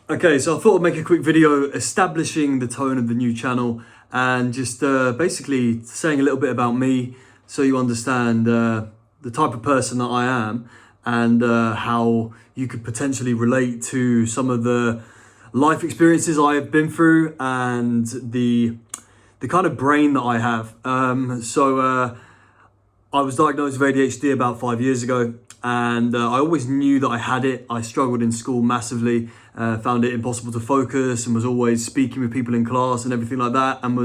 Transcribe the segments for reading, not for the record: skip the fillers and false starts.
Okay, so I thought I'd make a quick video establishing the tone of the new channel and just basically saying a little bit about me so you understand the type of person that I am and how you could potentially relate to some of the life experiences I have been through and the kind of brain that I have. I was diagnosed with ADHD about 5 years ago, and I always knew that I had it. I struggled in school massively, found it impossible to focus, and was always speaking with people in class and everything like that, and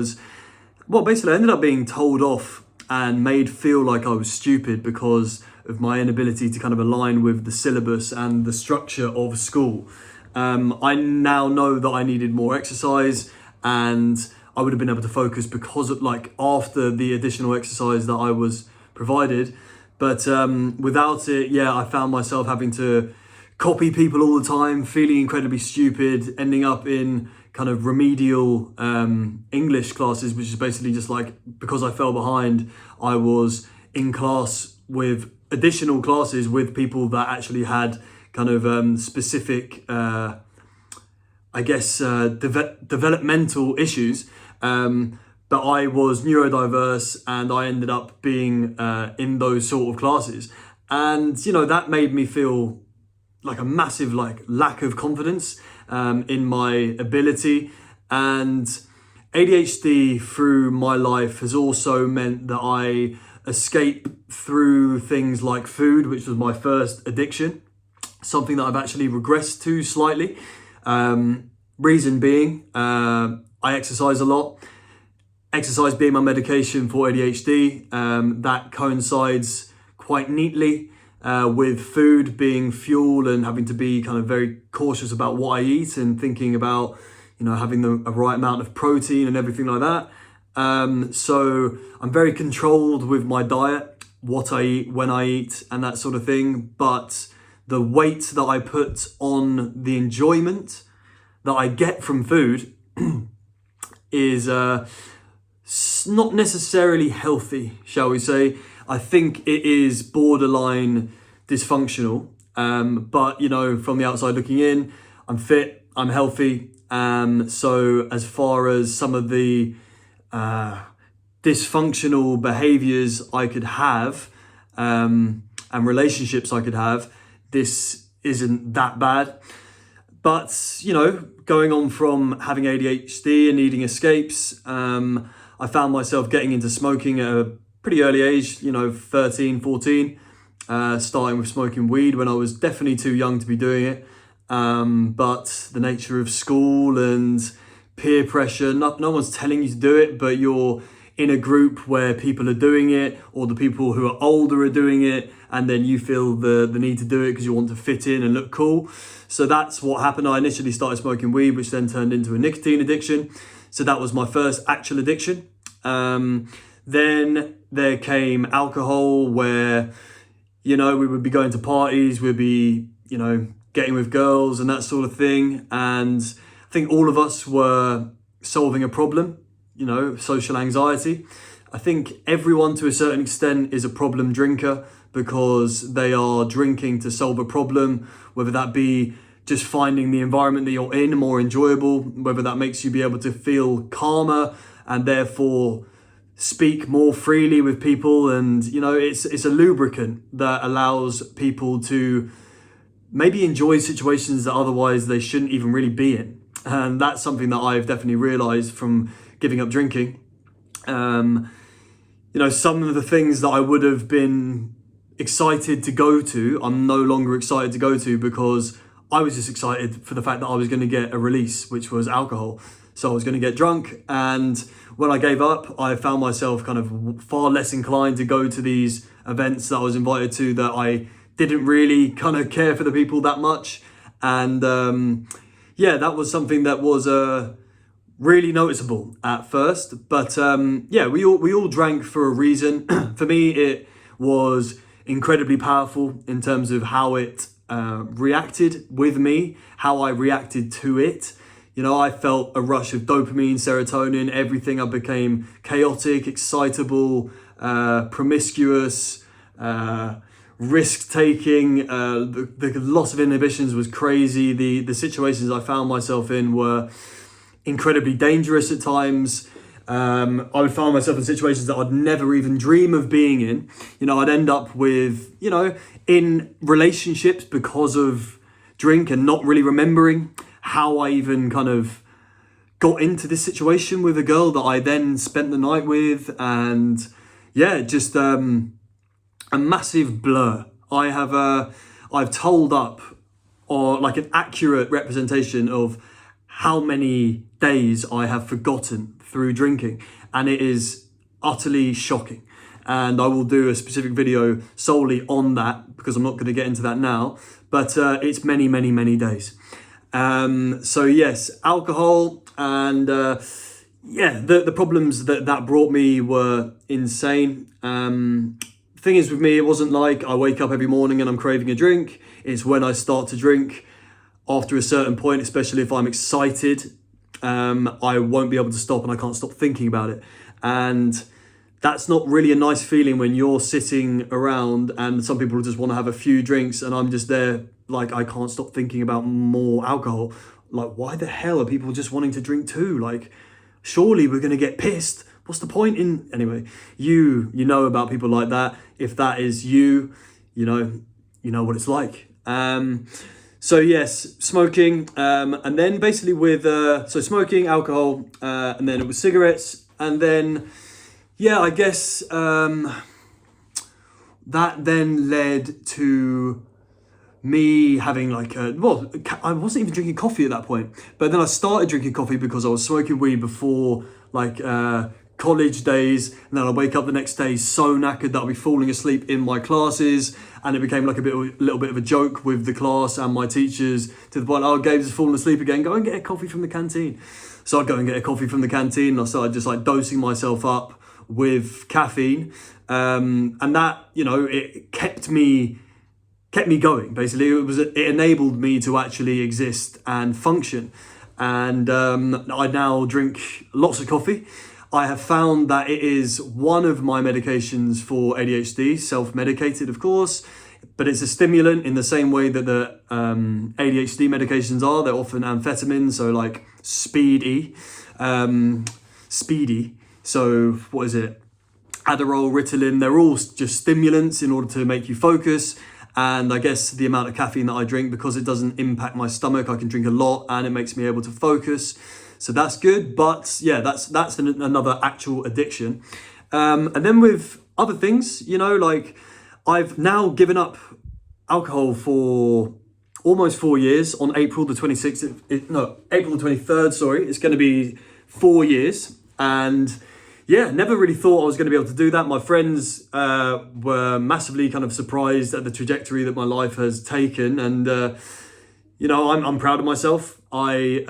basically I ended up being told off and made feel like I was stupid because of my inability to kind of align with the syllabus and the structure of school. I now know that I needed more exercise, and I would have been able to focus because of after the additional exercise that I was provided. But without it, I found myself having to copy people all the time, feeling incredibly stupid, ending up in kind of remedial English classes, which is basically just because I fell behind, I was in class with additional classes with people that actually had kind of specific, developmental issues. But I was neurodiverse and I ended up being in those sort of classes. And, that made me feel like a massive lack of confidence in my ability. And ADHD through my life has also meant that I escape through things like food, which was my first addiction, something that I've actually regressed to slightly. Reason being, I exercise a lot. Exercise being my medication for ADHD, that coincides quite neatly with food being fuel and having to be kind of very cautious about what I eat and thinking about, having a right amount of protein and everything like that. So I'm very controlled with my diet, what I eat, when I eat, and that sort of thing. But the weight that I put on the enjoyment that I get from food is not necessarily healthy, shall we say. I think it is borderline dysfunctional. But from the outside looking in, I'm fit, I'm healthy. So as far as some of the dysfunctional behaviors I could have and relationships I could have, this isn't that bad. But, going on from having ADHD and needing escapes, I found myself getting into smoking at a pretty early age, 13, 14, starting with smoking weed when I was definitely too young to be doing it. But the nature of school and peer pressure, no one's telling you to do it, but you're in a group where people are doing it, or the people who are older are doing it, and then you feel the need to do it because you want to fit in and look cool. So that's what happened. I initially started smoking weed, which then turned into a nicotine addiction. So that was my first actual addiction. Then there came alcohol, where, we would be going to parties, we'd be, getting with girls and that sort of thing. And I think all of us were solving a problem, social anxiety. I think everyone to a certain extent is a problem drinker because they are drinking to solve a problem, whether that be just finding the environment that you're in more enjoyable, whether that makes you be able to feel calmer and therefore speak more freely with people. And, it's a lubricant that allows people to maybe enjoy situations that otherwise they shouldn't even really be in. And that's something that I've definitely realized from giving up drinking. Some of the things that I would have been excited to go to, I'm no longer excited to go to because I was just excited for the fact that I was going to get a release, which was alcohol. So I was going to get drunk. And when I gave up, I found myself kind of far less inclined to go to these events that I was invited to, that I didn't really kind of care for the people that much. And that was something that was really noticeable at first. But we all drank for a reason. For me, it was incredibly powerful in terms of how it reacted with me, how I reacted to it. I felt a rush of dopamine, serotonin, everything. I became chaotic, excitable, promiscuous, risk taking. The loss of inhibitions was crazy. The situations I found myself in were incredibly dangerous at times. I would find myself in situations that I'd never even dream of being in. I'd end up with, in relationships because of drink and not really remembering how I even kind of got into this situation with a girl that I then spent the night with. And yeah, just a massive blur. I've told up, or like an accurate representation of how many days I have forgotten through drinking, and it is utterly shocking. And I will do a specific video solely on that, because I'm not going to get into that now, but it's many, many, many days. So yes, alcohol, and the problems that brought me were insane. Thing is with me, it wasn't like I wake up every morning and I'm craving a drink. It's when I start to drink, after a certain point, especially if I'm excited, I won't be able to stop, and I can't stop thinking about it. And that's not really a nice feeling when you're sitting around and some people just want to have a few drinks and I'm just there like, I can't stop thinking about more alcohol. Like, why the hell are people just wanting to drink too? Like, surely we're going to get pissed. What's the point in... Anyway, you know about people like that. If that is you, you know what it's like. So yes, smoking, and then basically with, so smoking, alcohol, and then it was cigarettes, and then, yeah, I guess that then led to me having like, I wasn't even drinking coffee at that point, but then I started drinking coffee because I was smoking weed before, like, college days, and then I wake up the next day so knackered that I'll be falling asleep in my classes, and it became like a little bit of a joke with the class and my teachers, to the point, Gabe's falling asleep again, go and get a coffee from the canteen. So I'd go and get a coffee from the canteen, and I started just like dosing myself up with caffeine, and that, it kept me going. Basically, it enabled me to actually exist and function. And I now drink lots of coffee. I have found that it is one of my medications for ADHD, self-medicated, of course, but it's a stimulant in the same way that the ADHD medications are. They're often amphetamines, so like speedy. So what is it? Adderall, Ritalin, they're all just stimulants in order to make you focus. And I guess the amount of caffeine that I drink, because it doesn't impact my stomach, I can drink a lot and it makes me able to focus. So that's good, but yeah, that's another actual addiction. And then with other things, like I've now given up alcohol for almost 4 years. On April the 26th, April the 23rd, sorry, it's going to be 4 years. And yeah, never really thought I was going to be able to do that. My friends were massively kind of surprised at the trajectory that my life has taken. And, I'm proud of myself. I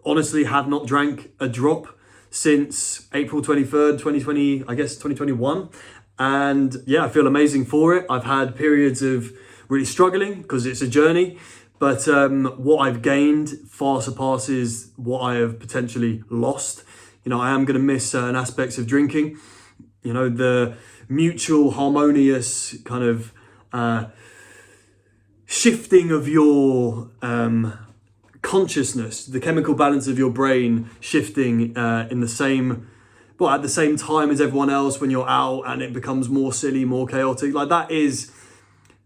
honestly have not drank a drop since April 23rd, 2020, I guess 2021. And yeah, I feel amazing for it. I've had periods of really struggling because it's a journey, but what I've gained far surpasses what I have potentially lost. I am going to miss certain aspects of drinking, the mutual harmonious kind of shifting of your consciousness, the chemical balance of your brain shifting at the same time as everyone else when you're out, and it becomes more silly, more chaotic. Like, that is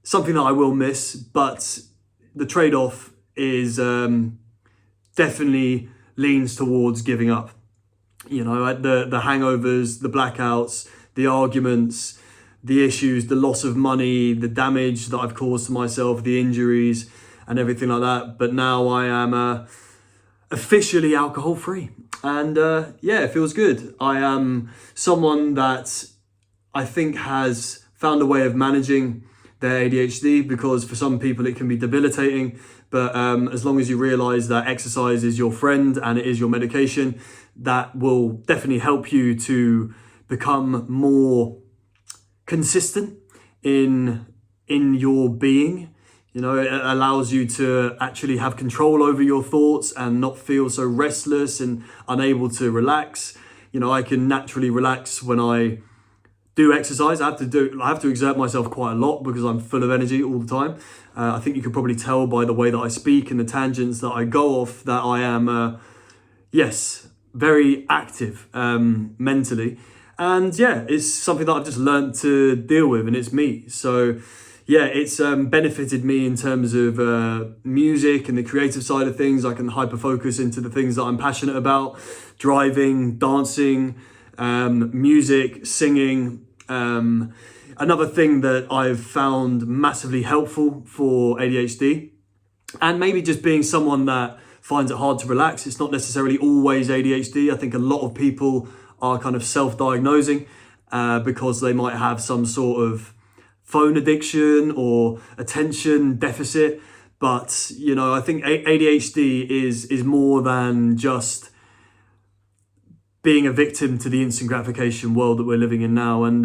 something that I will miss, but the trade-off is definitely leans towards giving up. The hangovers, the blackouts, the arguments, the issues, the loss of money, the damage that I've caused to myself, the injuries and everything like that. But now I am officially alcohol free, and it feels good. I am someone that I think has found a way of managing their ADHD, because for some people it can be debilitating, but as long as you realize that exercise is your friend and it is your medication, that will definitely help you to become more consistent in your being. It allows you to actually have control over your thoughts and not feel so restless and unable to relax. I can naturally relax when I do exercise. I have to exert myself quite a lot because I'm full of energy all the time. I think you could probably tell by the way that I speak and the tangents that I go off that I am, yes, very active mentally. And yeah, it's something that I've just learned to deal with, and it's me. So yeah, it's benefited me in terms of music and the creative side of things. I can hyper focus into the things that I'm passionate about: driving, dancing, music, singing. Another thing that I've found massively helpful for ADHD, and maybe just being someone that finds it hard to relax. It's not necessarily always ADHD. I think a lot of people are kind of self-diagnosing because they might have some sort of phone addiction or attention deficit. But, you know, I think ADHD is more than just being a victim to the instant gratification world that we're living in now. And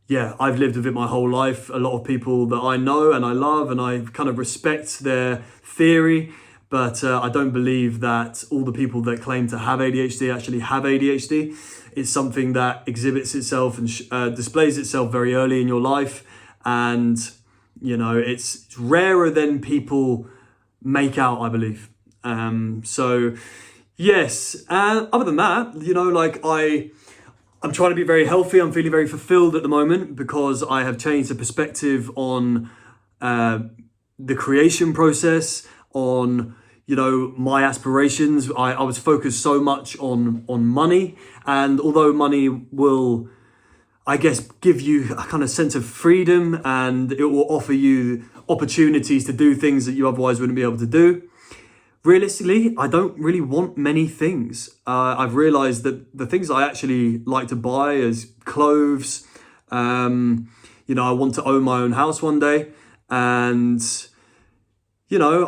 yeah, I've lived with it my whole life. A lot of people that I know and I love and I kind of respect their theory, but I don't believe that all the people that claim to have ADHD actually have ADHD. It's something that exhibits itself and displays itself very early in your life. And, you know, it's rarer than people make out, I believe. So, yes. Other than that, you know, like I'm trying to be very healthy. I'm feeling very fulfilled at the moment because I have changed the perspective on the creation process, on, you know, my aspirations. I was focused so much on money, and although money will, I guess, give you a kind of sense of freedom and it will offer you opportunities to do things that you otherwise wouldn't be able to do, realistically, I don't really want many things. I've realized that the things I actually like to buy is clothes. You know, I want to own my own house one day, and you know,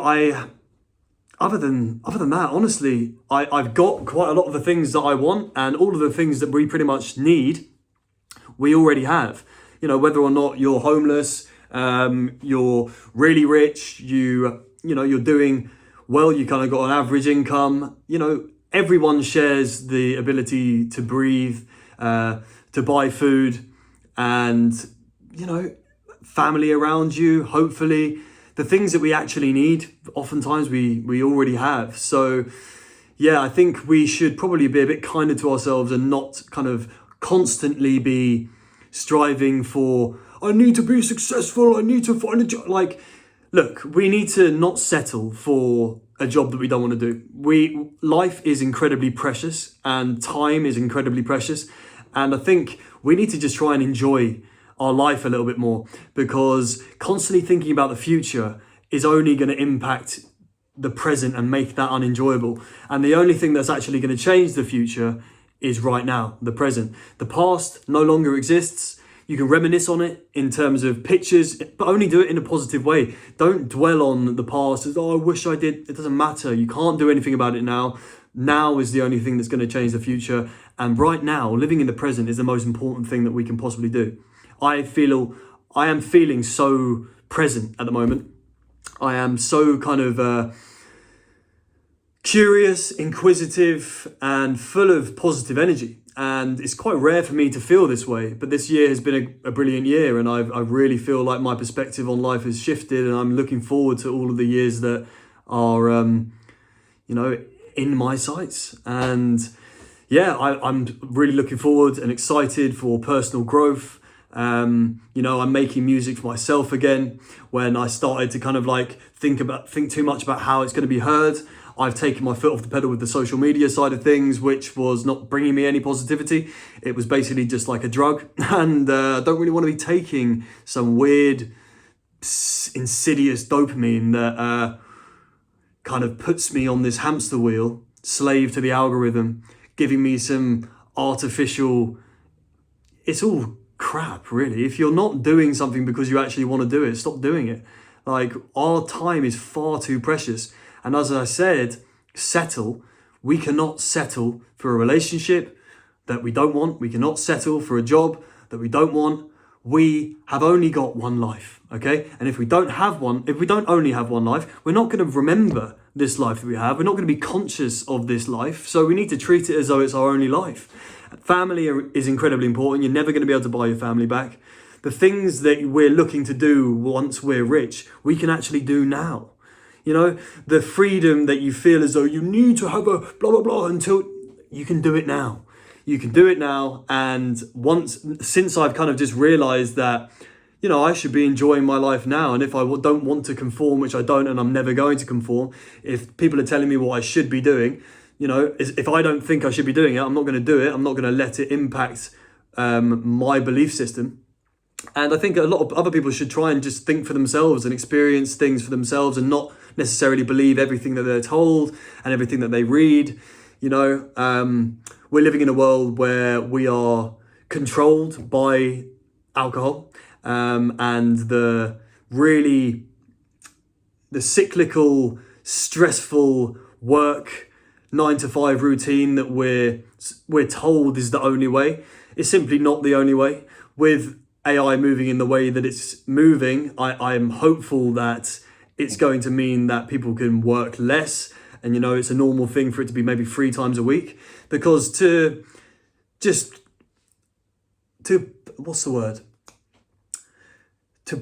other than that, honestly, I've got quite a lot of the things that I want, and all of the things that we pretty much need, we already have. You know, whether or not you're homeless, you're really rich, you know, you're doing well, you kind of got an average income, you know, everyone shares the ability to breathe, to buy food, and, you know, family around you, hopefully. The things that we actually need, oftentimes we already have. So, yeah, I think we should probably be a bit kinder to ourselves and not kind of constantly be striving for, I need to be successful, I need to find a job. Like, look, we need to not settle for a job that we don't want to do. Life is incredibly precious and time is incredibly precious. And I think we need to just try and enjoy our life a little bit more, because constantly thinking about the future is only going to impact the present and make that unenjoyable. And the only thing that's actually going to change the future is right now, the present. The past no longer exists. You can reminisce on it in terms of pictures, but only do it in a positive way. Don't dwell on the past as, oh, I wish I did. It doesn't matter. You can't do anything about it now. Now is the only thing that's going to change the future. And right now, living in the present is the most important thing that we can possibly do. I am feeling so present at the moment. I am so kind of curious, inquisitive, and full of positive energy. And it's quite rare for me to feel this way. But this year has been a brilliant year, and I really feel like my perspective on life has shifted, and I'm looking forward to all of the years that are, you know, in my sights. And yeah, I'm really looking forward and excited for personal growth. You know, I'm making music for myself again. When I started to kind of like think too much about how it's going to be heard, I've taken my foot off the pedal with the social media side of things, which was not bringing me any positivity. It was basically just like a drug, and I don't really want to be taking some weird, insidious dopamine that kind of puts me on this hamster wheel, slave to the algorithm, giving me some artificial, it's all crap, really. If you're not doing something because you actually want to do it, stop doing it. Like, our time is far too precious. And as I said, we cannot settle for a relationship that we don't want. We cannot settle for a job that we don't want. We have only got one life, okay? And if we don't only have one life, we're not going to remember this life that we have. We're not going to be conscious of this life. So we need to treat it as though it's our only life. Family is incredibly important. You're never going to be able to buy your family back. The things that we're looking to do once we're rich, we can actually do now. You know, the freedom that you feel as though you need to have a blah, blah, blah until you can do it now. You can do it now. And since I've kind of just realized that, you know, I should be enjoying my life now. And if I don't want to conform, which I don't, and I'm never going to conform, if people are telling me what I should be doing, you know, if I don't think I should be doing it, I'm not going to do it. I'm not going to let it impact my belief system. And I think a lot of other people should try and just think for themselves and experience things for themselves and not necessarily believe everything that they're told and everything that they read. You know, we're living in a world where we are controlled by alcohol and the cyclical, stressful work 9-to-5 routine that we're told is the only way. It's simply not the only way. With AI moving in the way that it's moving, I'm hopeful that it's going to mean that people can work less. And, you know, it's a normal thing for it to be maybe 3 times a week. Because to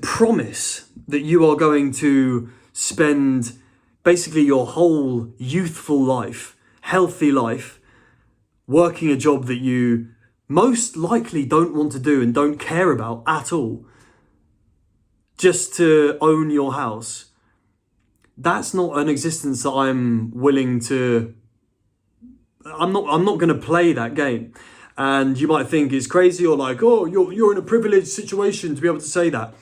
promise that you are going to spend basically your whole youthful life, healthy life, working a job that you most likely don't want to do and don't care about at all, just to own your house. That's not an existence that I'm willing to. I'm not going to play that game. And you might think it's crazy or like, oh, you're in a privileged situation to be able to say that.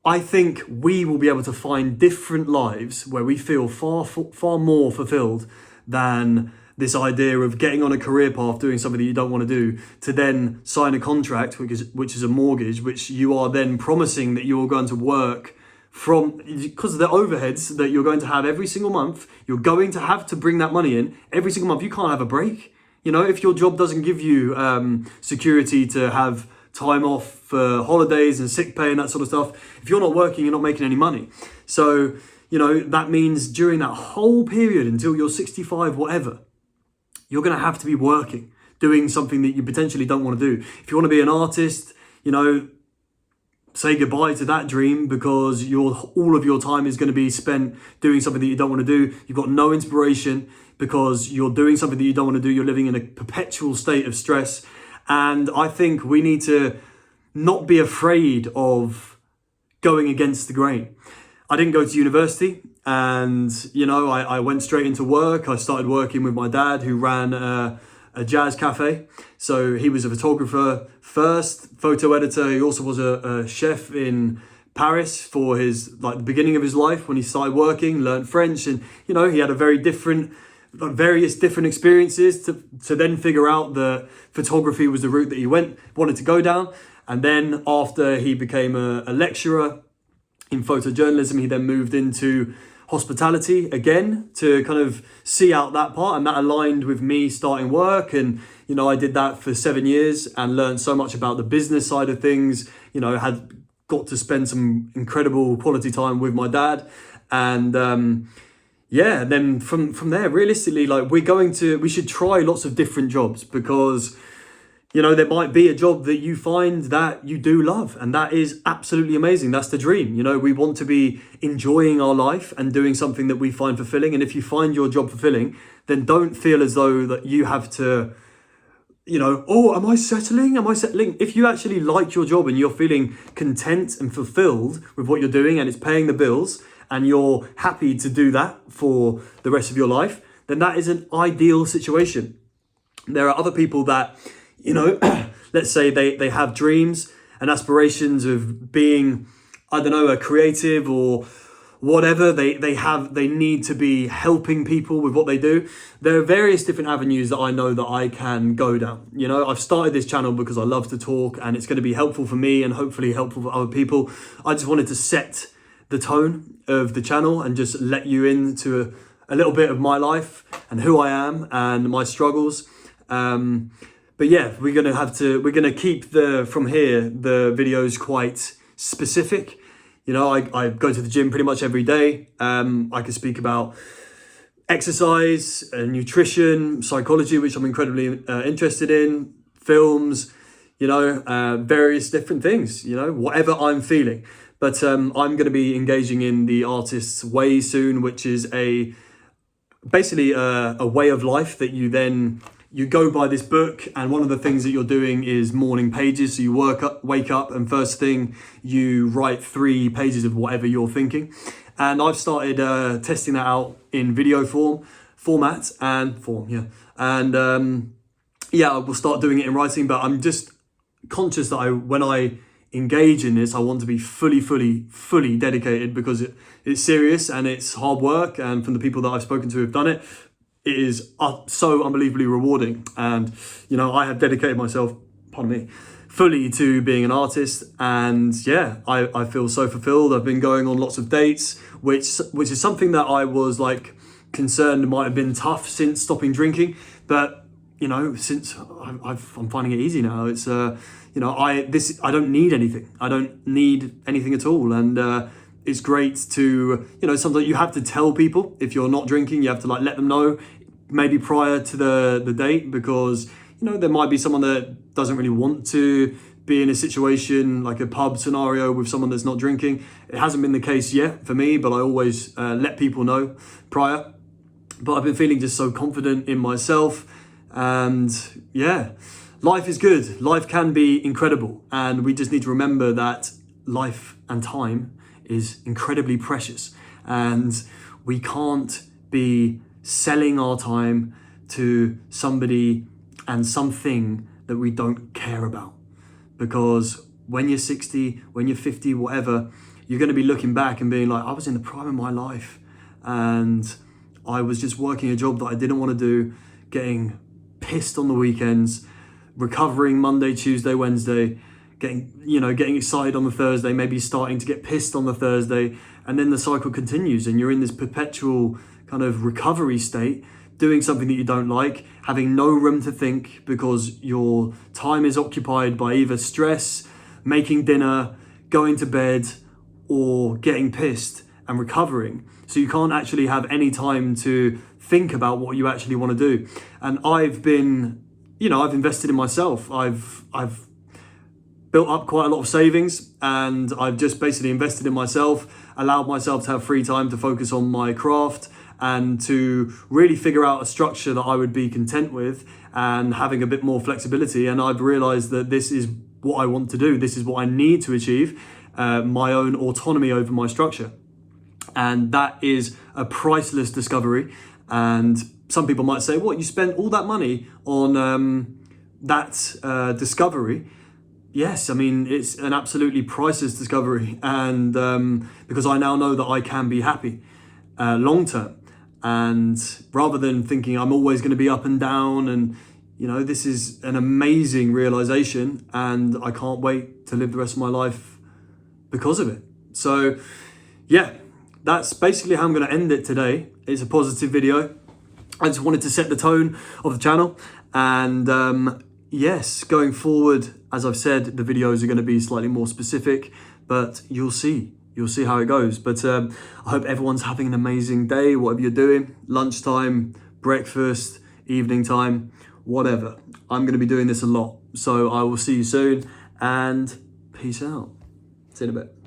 I think we will be able to find different lives where we feel far more fulfilled than this idea of getting on a career path, doing something that you don't want to do, to then sign a contract, which is a mortgage, which you are then promising that you're going to work from, because of the overheads that you're going to have every single month. You're going to have to bring that money in every single month. You can't have a break. You know, if your job doesn't give you security to have time off for holidays and sick pay and that sort of stuff, if you're not working, you're not making any money. So, you know, that means during that whole period until you're 65, whatever, you're going to have to be working, doing something that you potentially don't want to do. If you want to be an artist, you know, say goodbye to that dream, because all of your time is going to be spent doing something that you don't want to do. You've got no inspiration because you're doing something that you don't want to do. You're living in a perpetual state of stress. And I think we need to not be afraid of going against the grain. I didn't go to university, and, you know, I went straight into work. I started working with my dad, who ran a jazz cafe. So he was a photographer first, photo editor. He also was a chef in Paris for the beginning of his life when he started working, learned French. And, you know, he had various different experiences to then figure out that photography was the route that he wanted to go down. And then after he became a lecturer in photojournalism, he then moved into hospitality again to kind of see out that part, and that aligned with me starting work. And, you know, I did that for 7 years and learned so much about the business side of things. You know, had got to spend some incredible quality time with my dad. And and then from there, realistically, like, we should try lots of different jobs, because, you know, there might be a job that you find that you do love, and that is absolutely amazing. That's the dream. You know, we want to be enjoying our life and doing something that we find fulfilling. And if you find your job fulfilling, then don't feel as though that you have to, you know, oh, am I settling? If you actually like your job and you're feeling content and fulfilled with what you're doing and it's paying the bills and you're happy to do that for the rest of your life, then that is an ideal situation. There are other people that, you know, let's say they have dreams and aspirations of being, I don't know, a creative or whatever. They need to be helping people with what they do. There are various different avenues that I know that I can go down. You know, I've started this channel because I love to talk, and it's going to be helpful for me and hopefully helpful for other people. I just wanted to set the tone of the channel and just let you into a little bit of my life and who I am and my struggles. But yeah, we're going to keep from here, the videos quite specific. You know, I go to the gym pretty much every day. I can speak about exercise, nutrition, psychology, which I'm incredibly interested in, films, various different things, whatever I'm feeling. But I'm going to be engaging in the Artist's Way soon, which is basically a way of life that you go by this book, and one of the things that you're doing is morning pages. So you wake up, and first thing you write 3 pages of whatever you're thinking. And I've started testing that out in video format and form, yeah. And I will start doing it in writing, but I'm just conscious that when I engage in this, I want to be fully dedicated, because it's serious and it's hard work. And from the people that I've spoken to who've done it, it is so unbelievably rewarding. And, I have dedicated myself, fully to being an artist. And yeah, I feel so fulfilled. I've been going on lots of dates, which is something that I was concerned might have been tough since stopping drinking. But, since I'm finding it easy now, it's, I don't need anything. I don't need anything at all. And it's great to, sometimes you have to tell people if you're not drinking. You have to let them know, maybe prior to the date, because there might be someone that doesn't really want to be in a situation like a pub scenario with someone that's not drinking. It hasn't been the case yet for me, but I always let people know prior. But I've been feeling just so confident in myself, and yeah, life is good. Life can be incredible, and we just need to remember that life and time is incredibly precious, and we can't be selling our time to somebody and something that we don't care about. Because when you're 60, when you're 50, whatever, you're going to be looking back and being like, I was in the prime of my life and I was just working a job that I didn't want to do, getting pissed on the weekends, recovering Monday, Tuesday, Wednesday, getting excited on the Thursday, maybe starting to get pissed on the Thursday, and then the cycle continues and you're in this perpetual kind of recovery state, doing something that you don't like, having no room to think because your time is occupied by either stress, making dinner, going to bed, or getting pissed and recovering. So you can't actually have any time to think about what you actually want to do. And I've been, I've invested in myself. I've built up quite a lot of savings, and I've just basically invested in myself, allowed myself to have free time to focus on my craft and to really figure out a structure that I would be content with and having a bit more flexibility. And I've realized that this is what I want to do. This is what I need to achieve, my own autonomy over my structure. And that is a priceless discovery. And some people might say, what, you spent all that money on that discovery? Yes, I mean, it's an absolutely priceless discovery. And because I now know that I can be happy long term. And rather than thinking I'm always going to be up and down, and this is an amazing realization, and I can't wait to live the rest of my life because of it. So yeah, that's basically how I'm going to end it today. It's a positive video. I just wanted to set the tone of the channel, and yes, going forward, as I've said, the videos are going to be slightly more specific, but you'll see how it goes. But I hope everyone's having an amazing day, whatever you're doing, lunchtime, breakfast, evening time, whatever. I'm going to be doing this a lot. So I will see you soon, and peace out. See you in a bit.